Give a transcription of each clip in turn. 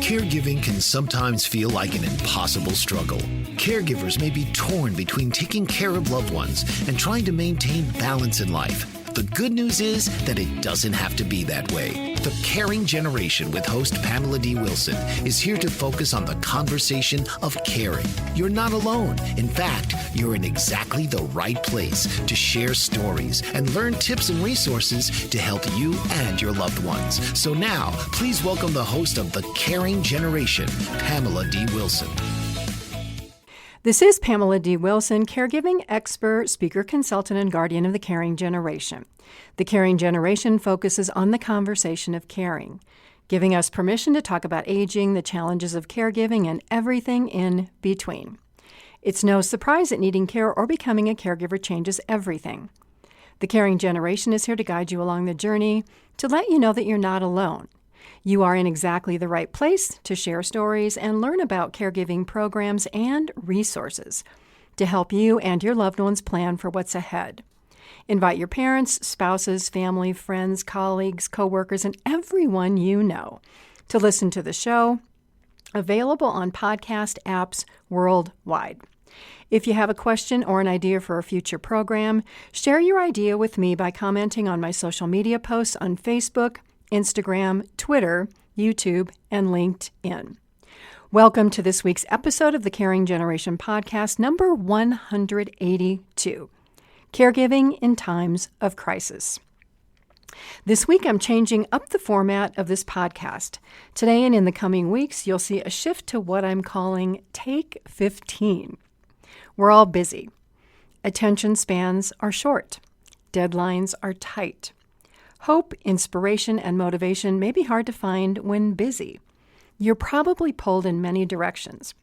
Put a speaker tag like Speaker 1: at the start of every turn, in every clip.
Speaker 1: Caregiving can sometimes feel like an impossible struggle. Caregivers may be torn between taking care of loved ones and trying to maintain balance in life. The good news is that it doesn't have to be that way. The Caring Generation with host Pamela D Wilson is here to focus on the conversation of caring. You're not alone. In fact, you're in exactly the right place to share stories and learn tips and resources to help you and your loved ones. So now, please welcome the host of The Caring Generation, Pamela D Wilson.
Speaker 2: This is Pamela D. Wilson, caregiving expert, speaker, consultant, and guardian of the Caring Generation. The Caring Generation focuses on the conversation of caring, giving us permission to talk about aging, the challenges of caregiving, and everything in between. It's no surprise that needing care or becoming a caregiver changes everything. The Caring Generation is here to guide you along the journey, to let you know that you're not alone. You are in exactly the right place to share stories and learn about caregiving programs and resources to help you and your loved ones plan for what's ahead. Invite your parents, spouses, family, friends, colleagues, coworkers, and everyone you know to listen to the show, available on podcast apps worldwide. If you have a question or an idea for a future program, share your idea with me by commenting on my social media posts on Facebook, Instagram, Twitter, YouTube, and LinkedIn. Welcome to this week's episode of the Caring Generation podcast, number 182, Caregiving in Times of Crisis. This week, I'm changing up the format of this podcast. Today and in the coming weeks, you'll see a shift to what I'm calling Take 15. We're all busy. Attention spans are short. Deadlines are tight. Hope, inspiration, and motivation may be hard to find when busy. You're probably pulled in many directions.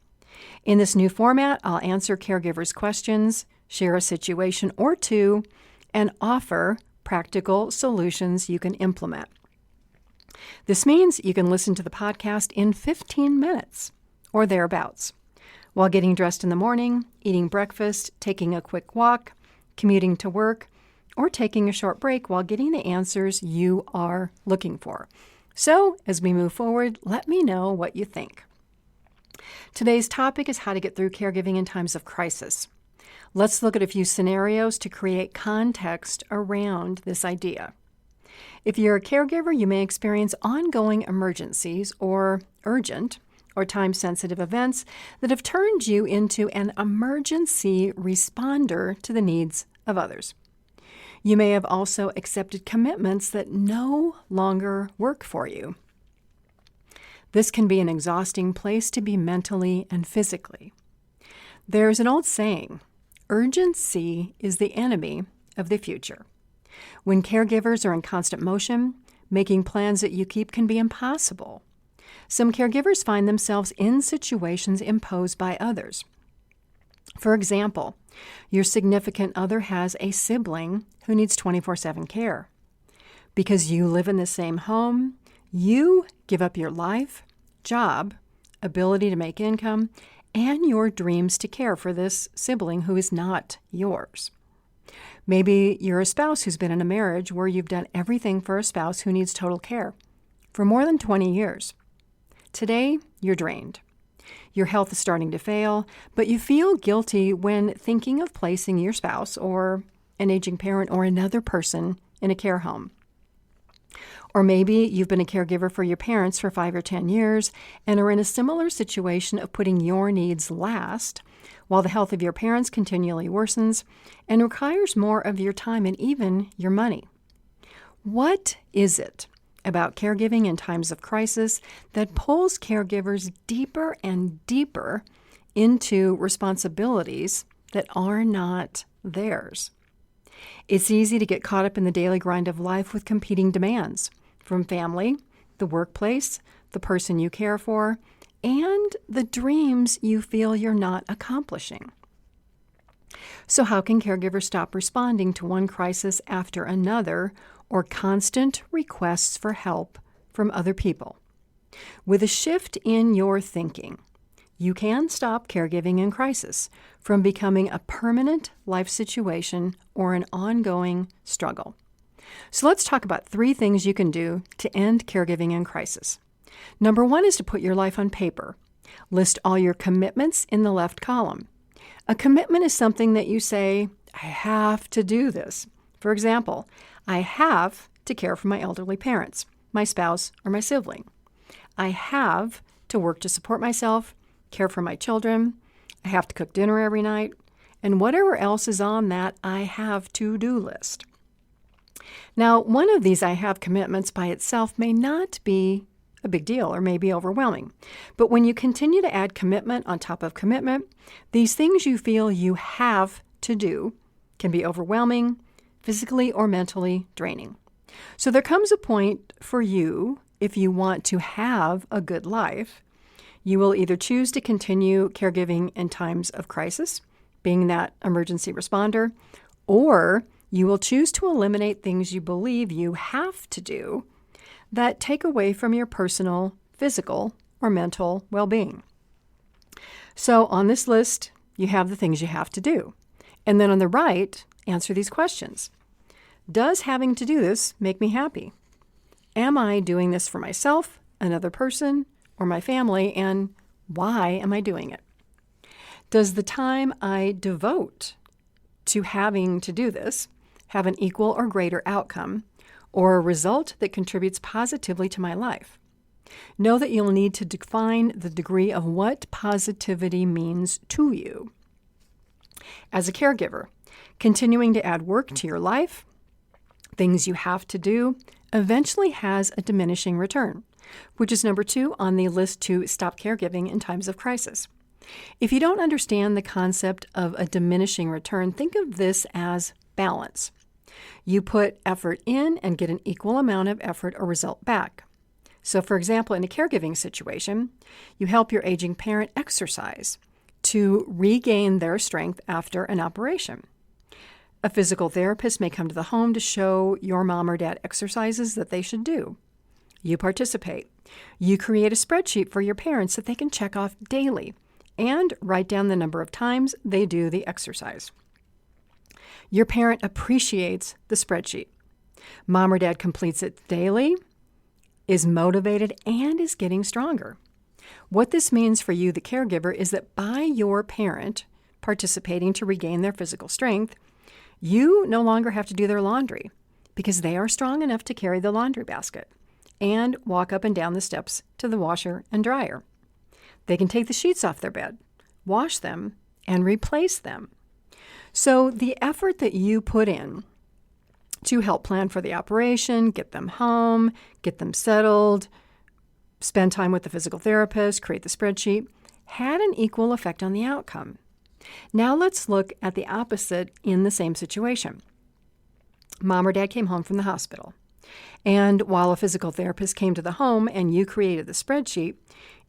Speaker 2: In this new format, I'll answer caregivers' questions, share a situation or two, and offer practical solutions you can implement. This means you can listen to the podcast in 15 minutes or thereabouts, while getting dressed in the morning, eating breakfast, taking a quick walk, commuting to work, or taking a short break while getting the answers you are looking for. So, as we move forward, let me know what you think. Today's topic is how to get through caregiving in times of crisis. Let's look at a few scenarios to create context around this idea. If you're a caregiver, you may experience ongoing emergencies or urgent or time-sensitive events that have turned you into an emergency responder to the needs of others. You may have also accepted commitments that no longer work for you. This can be an exhausting place to be mentally and physically. There's an old saying, urgency is the enemy of the future. When caregivers are in constant motion, making plans that you keep can be impossible. Some caregivers find themselves in situations imposed by others. For example, your significant other has a sibling who needs 24/7 care. Because you live in the same home, you give up your life, job, ability to make income, and your dreams to care for this sibling who is not yours. Maybe you're a spouse who's been in a marriage where you've done everything for a spouse who needs total care for more than 20 years. Today, you're drained. Your health is starting to fail, but you feel guilty when thinking of placing your spouse or an aging parent or another person in a care home. Or maybe you've been a caregiver for your parents for 5 or 10 years and are in a similar situation of putting your needs last while the health of your parents continually worsens and requires more of your time and even your money. What is it about caregiving in times of crisis that pulls caregivers deeper and deeper into responsibilities that are not theirs? It's easy to get caught up in the daily grind of life with competing demands from family, the workplace, the person you care for, and the dreams you feel you're not accomplishing. So how can caregivers stop responding to one crisis after another or constant requests for help from other people? With a shift in your thinking, you can stop caregiving in crisis from becoming a permanent life situation or an ongoing struggle. So let's talk about 3 things you can do to end caregiving in crisis. Number 1 is to put your life on paper. List all your commitments in the left column. A commitment is something that you say, I have to do this. For example, I have to care for my elderly parents, my spouse, or my sibling. I have to work to support myself, care for my children. I have to cook dinner every night, and whatever else is on that I have to-do list. Now, one of these I have commitments by itself may not be a big deal or may be overwhelming. But when you continue to add commitment on top of commitment, these things you feel you have to do can be overwhelming, physically or mentally draining. So there comes a point for you, if you want to have a good life, you will either choose to continue caregiving in times of crisis, being that emergency responder, or you will choose to eliminate things you believe you have to do that take away from your personal, physical, or mental well-being. So on this list, you have the things you have to do. And then on the right, answer these questions. Does having to do this make me happy? Am I doing this for myself, another person, or my family, and why am I doing it? Does the time I devote to having to do this have an equal or greater outcome, or a result that contributes positively to my life? Know that you'll need to define the degree of what positivity means to you. As a caregiver, continuing to add work to your life, things you have to do, eventually has a diminishing return, which is number 2 on the list to stop caregiving in times of crisis. If you don't understand the concept of a diminishing return, think of this as balance. You put effort in and get an equal amount of effort or result back. So, for example, in a caregiving situation, you help your aging parent exercise to regain their strength after an operation. A physical therapist may come to the home to show your mom or dad exercises that they should do. You participate. You create a spreadsheet for your parents that they can check off daily and write down the number of times they do the exercise. Your parent appreciates the spreadsheet. Mom or dad completes it daily, is motivated, and is getting stronger. What this means for you, the caregiver, is that by your parent participating to regain their physical strength, you no longer have to do their laundry because they are strong enough to carry the laundry basket and walk up and down the steps to the washer and dryer. They can take the sheets off their bed, wash them, and replace them. So the effort that you put in to help plan for the operation, get them home, get them settled, spend time with the physical therapist, create the spreadsheet, had an equal effect on the outcome. Now let's look at the opposite in the same situation. Mom or dad came home from the hospital, and while a physical therapist came to the home and you created the spreadsheet,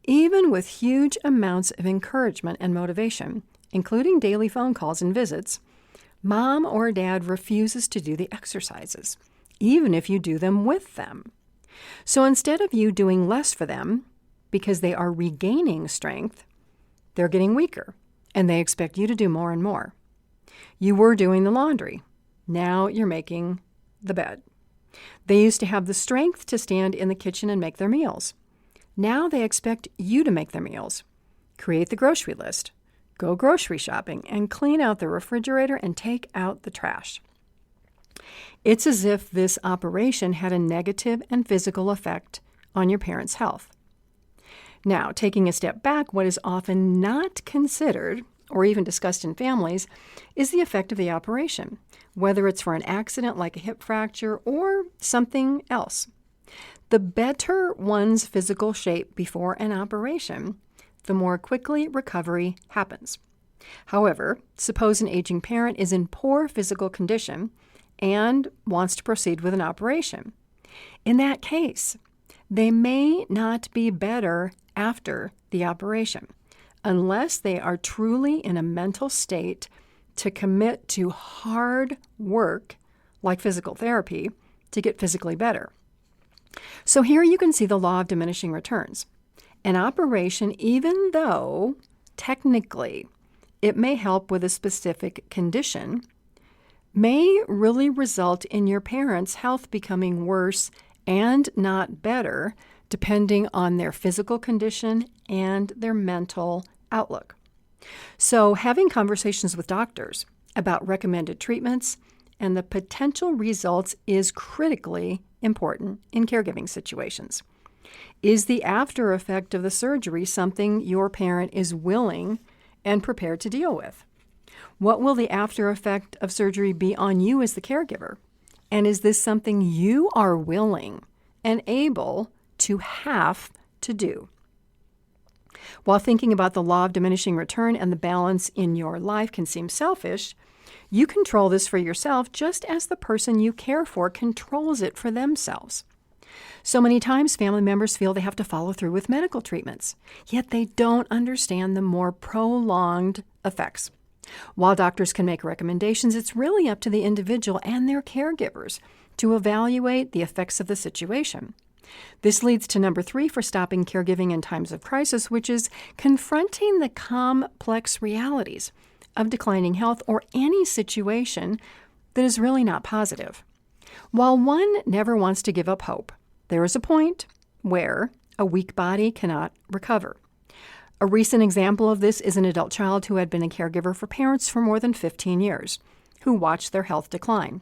Speaker 2: even with huge amounts of encouragement and motivation, including daily phone calls and visits, mom or dad refuses to do the exercises, even if you do them with them. So instead of you doing less for them, because they are regaining strength, they're getting weaker, and they expect you to do more and more. You were doing the laundry. Now you're making the bed. They used to have the strength to stand in the kitchen and make their meals. Now they expect you to make their meals, create the grocery list, go grocery shopping, and clean out the refrigerator and take out the trash. It's as if this operation had a negative and physical effect on your parents' health. Now, taking a step back, what is often not considered or even discussed in families is the effect of the operation, whether it's for an accident like a hip fracture or something else. The better one's physical shape before an operation, the more quickly recovery happens. However, suppose an aging parent is in poor physical condition and wants to proceed with an operation. In that case, they may not be better after the operation unless they are truly in a mental state to commit to hard work like physical therapy to get physically better. So here you can see the law of diminishing returns. An operation, even though technically it may help with a specific condition, may really result in your parents' health becoming worse and not better, depending on their physical condition and their mental outlook. So having conversations with doctors about recommended treatments and the potential results is critically important in caregiving situations. Is the after effect of the surgery something your parent is willing and prepared to deal with? What will the after effect of surgery be on you as the caregiver? And is this something you are willing and able to have to do? While thinking about the law of diminishing return and the balance in your life can seem selfish, you control this for yourself just as the person you care for controls it for themselves. So many times family members feel they have to follow through with medical treatments, yet they don't understand the more prolonged effects. While doctors can make recommendations, it's really up to the individual and their caregivers to evaluate the effects of the situation. This leads to number 3 for stopping caregiving in times of crisis, which is confronting the complex realities of declining health or any situation that is really not positive. While one never wants to give up hope, there is a point where a weak body cannot recover. A recent example of this is an adult child who had been a caregiver for parents for more than 15 years, who watched their health decline.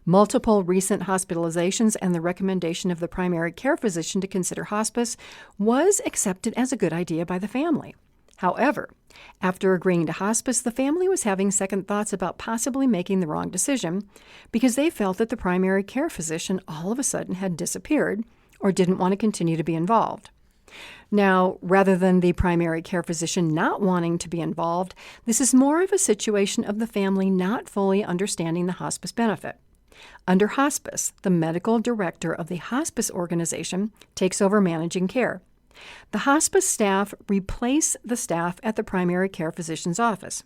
Speaker 2: Multiple recent hospitalizations and the recommendation of the primary care physician to consider hospice was accepted as a good idea by the family. However, after agreeing to hospice, the family was having second thoughts about possibly making the wrong decision because they felt that the primary care physician all of a sudden had disappeared or didn't want to continue to be involved. Now, rather than the primary care physician not wanting to be involved, this is more of a situation of the family not fully understanding the hospice benefit. Under hospice, the medical director of the hospice organization takes over managing care. The hospice staff replace the staff at the primary care physician's office.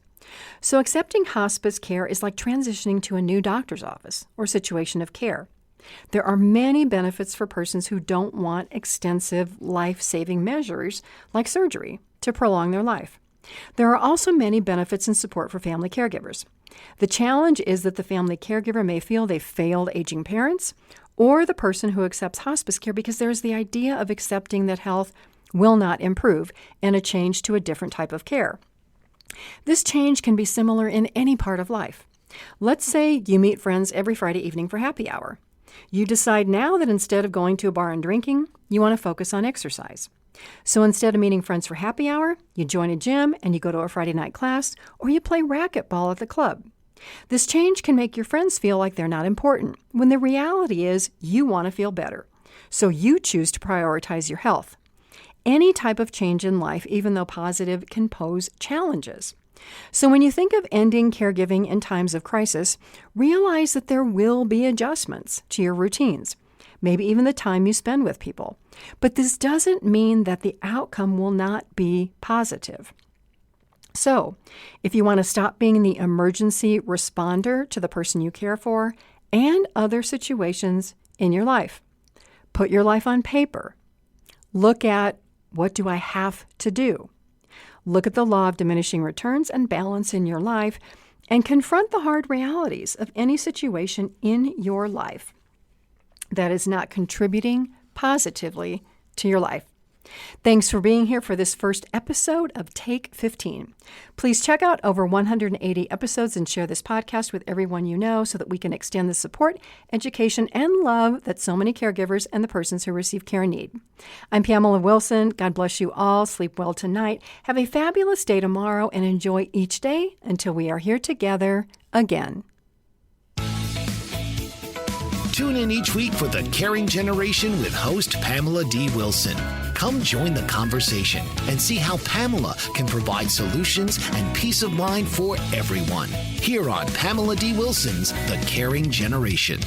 Speaker 2: So accepting hospice care is like transitioning to a new doctor's office or situation of care. There are many benefits for persons who don't want extensive life-saving measures like surgery to prolong their life. There are also many benefits and support for family caregivers. The challenge is that the family caregiver may feel they failed aging parents or the person who accepts hospice care because there's the idea of accepting that health will not improve and a change to a different type of care. This change can be similar in any part of life. Let's say you meet friends every Friday evening for happy hour. You decide now that instead of going to a bar and drinking, you want to focus on exercise. So instead of meeting friends for happy hour, you join a gym and you go to a Friday night class, or you play racquetball at the club. This change can make your friends feel like they're not important, when the reality is you want to feel better. So you choose to prioritize your health. Any type of change in life, even though positive, can pose challenges. So when you think of ending caregiving in times of crisis, realize that there will be adjustments to your routines, maybe even the time you spend with people. But this doesn't mean that the outcome will not be positive. So, if you want to stop being the emergency responder to the person you care for and other situations in your life, put your life on paper. Look at, what do I have to do? Look at the law of diminishing returns and balance in your life, and confront the hard realities of any situation in your life that is not contributing positively to your life. Thanks for being here for this first episode of Take 15. Please check out over 180 episodes and share this podcast with everyone you know so that we can extend the support, education, and love that so many caregivers and the persons who receive care need. I'm Pamela Wilson. God bless you all. Sleep well tonight. Have a fabulous day tomorrow and enjoy each day until we are here together again.
Speaker 1: Tune in each week for The Caring Generation with host Pamela D. Wilson. Come join the conversation and see how Pamela can provide solutions and peace of mind for everyone. Here on Pamela D. Wilson's The Caring Generation.